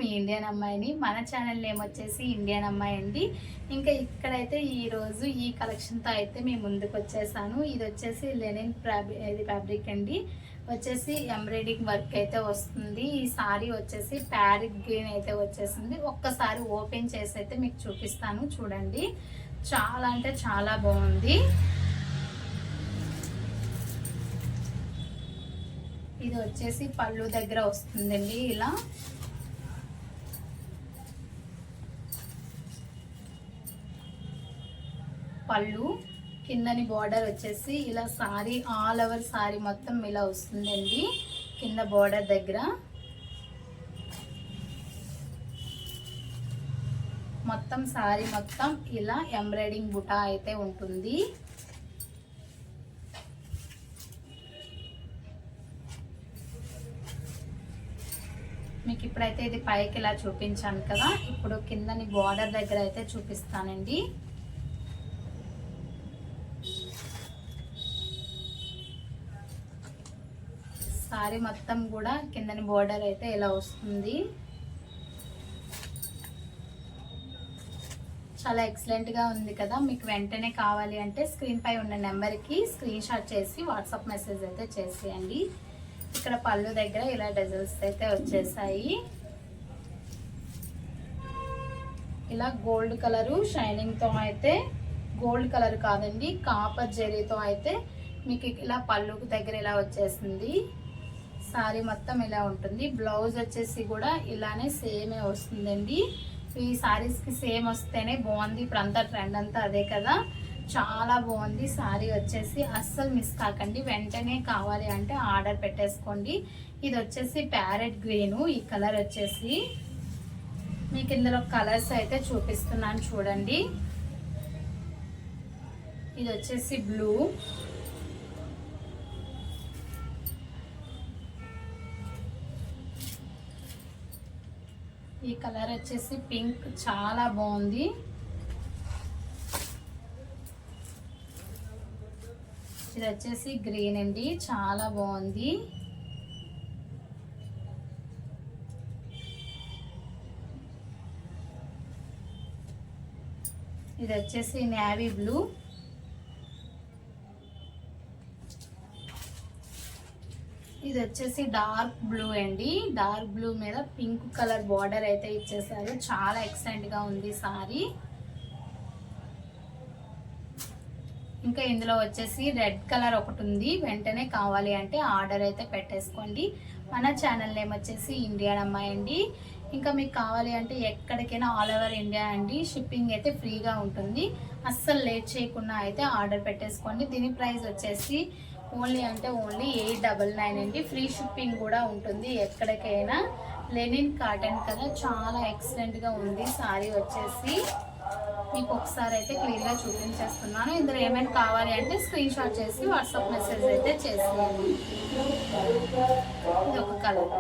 మీ Indian అమ్మాయిని. మన channel name వచ్చేసి ఇండియన్ అమ్మాయి అండి. ఇంకా ఇక్కడైతే ఈరోజు ఈ కలెక్షన్తో అయితే మేము ముందుకు వచ్చేసాను. ఇది వచ్చేసి లెనిన్ ఫ్యాబ్రిక్ అండి. వచ్చేసి ఎంబ్రాయిడింగ్ వర్క్ అయితే వస్తుంది. ఈ సారీ వచ్చేసి ప్యారెట్ గ్రీన్ అయితే వచ్చేసింది. ఒక్కసారి ఓపెన్ చేసి అయితే మీకు చూపిస్తాను, చూడండి. చాలా అంటే చాలా బాగుంది. ఇది వచ్చేసి పళ్ళు దగ్గర వస్తుందండి. ఇలా పళ్ళు కిందని బార్డర్ వచ్చేసి ఇలా సారీ ఆల్ ఓవర్ సారీ మొత్తం ఇలా వస్తుందండి. కింద బార్డర్ దగ్గర మొత్తం సారీ మొత్తం ఇలా ఎంబ్రాయిడింగ్ బుటా అయితే ఉంటుంది. మీకు ఇప్పుడైతే ఇది పైకి ఇలా చూపించాను కదా, ఇప్పుడు కిందని బార్డర్ దగ్గర అయితే చూపిస్తానండి. సారీ మొత్తం కూడా కిందని బార్డర్ అయితే ఇలా వస్తుంది. చాలా ఎక్సలెంట్గా ఉంది కదా. మీకు వెంటనే కావాలి అంటే స్క్రీన్ పై ఉన్న నెంబర్కి స్క్రీన్ షాట్ చేసి వాట్సాప్ మెసేజ్ అయితే చేసేయండి. ఇక్కడ పళ్ళు దగ్గర ఇలా డజల్స్ అయితే వచ్చేసాయి. ఇలా గోల్డ్ కలరు షైనింగ్తో అయితే, గోల్డ్ కలర్ కాదండి కాపర్ జరీతో అయితే మీకు ఇలా పళ్ళు దగ్గర ఇలా వచ్చేసింది. సారీ మొత్తం ఇలా ఉంటుంది. బ్లౌజ్ వచ్చేసి కూడా ఇలానే సేమే వస్తుందండి. ఈ సారీస్కి సేమ్ వస్తేనే బాగుంది. ఇప్పుడు అంతా ట్రెండ్ అంతా అదే కదా, చాలా బాగుంది. సారీ వచ్చేసి అస్సలు మిస్ కాకండి. వెంటనే కావాలి అంటే ఆర్డర్ పెట్టేసుకోండి. ఇది వచ్చేసి ప్యారెట్ గ్రీను. ఈ కలర్ వచ్చేసి మీకు ఇందులో కలర్స్ అయితే చూపిస్తున్నాను, చూడండి. ఇది వచ్చేసి బ్లూ, ఈ కలర్ వచ్చేసి పింక్, చాలా బాగుంది. ఇది వచ్చేసి గ్రీన్ అండి, చాలా బాగుంది. ఇది వచ్చేసి నేవీ బ్లూ, ఇది వచ్చేసి డార్క్ బ్లూ అండి. డార్క్ బ్లూ మీద పింక్ కలర్ బార్డర్ అయితే ఇచ్చేసారు. చాలా ఎక్సలెంట్ గా ఉంది సారీ. ఇంకా ఇందులో వచ్చేసి రెడ్ కలర్ ఒకటి ఉంది. వెంటనే కావాలి అంటే ఆర్డర్ అయితే పెట్టేసుకోండి. మన ఛానల్ నేమ్ వచ్చేసి ఇండియన్ అమ్మాయి అండి. ఇంకా మీకు కావాలి అంటే ఎక్కడికైనా ఆల్ ఓవర్ ఇండియా అండి. షిప్పింగ్ అయితే ఫ్రీగా ఉంటుంది. అస్సలు లేట్ చేయకుండా అయితే ఆర్డర్ పెట్టేసుకోండి. దీని ప్రైస్ వచ్చేసి ఓన్లీ 899 అండి. ఫ్రీ షిప్పింగ్ కూడా ఉంటుంది ఎక్కడికైనా. లెనిన్ కాటన్ కదా, చాలా ఎక్సలెంట్గా ఉంది సారీ వచ్చేసి. మీకు ఒకసారి అయితే క్లియర్గా చూపించేస్తున్నాను. ఇందులో ఏమైనా కావాలి అంటే స్క్రీన్ షాట్ చేసి వాట్సాప్ మెసేజ్ అయితే చేసేయండి. ఇది ఒక కలర్.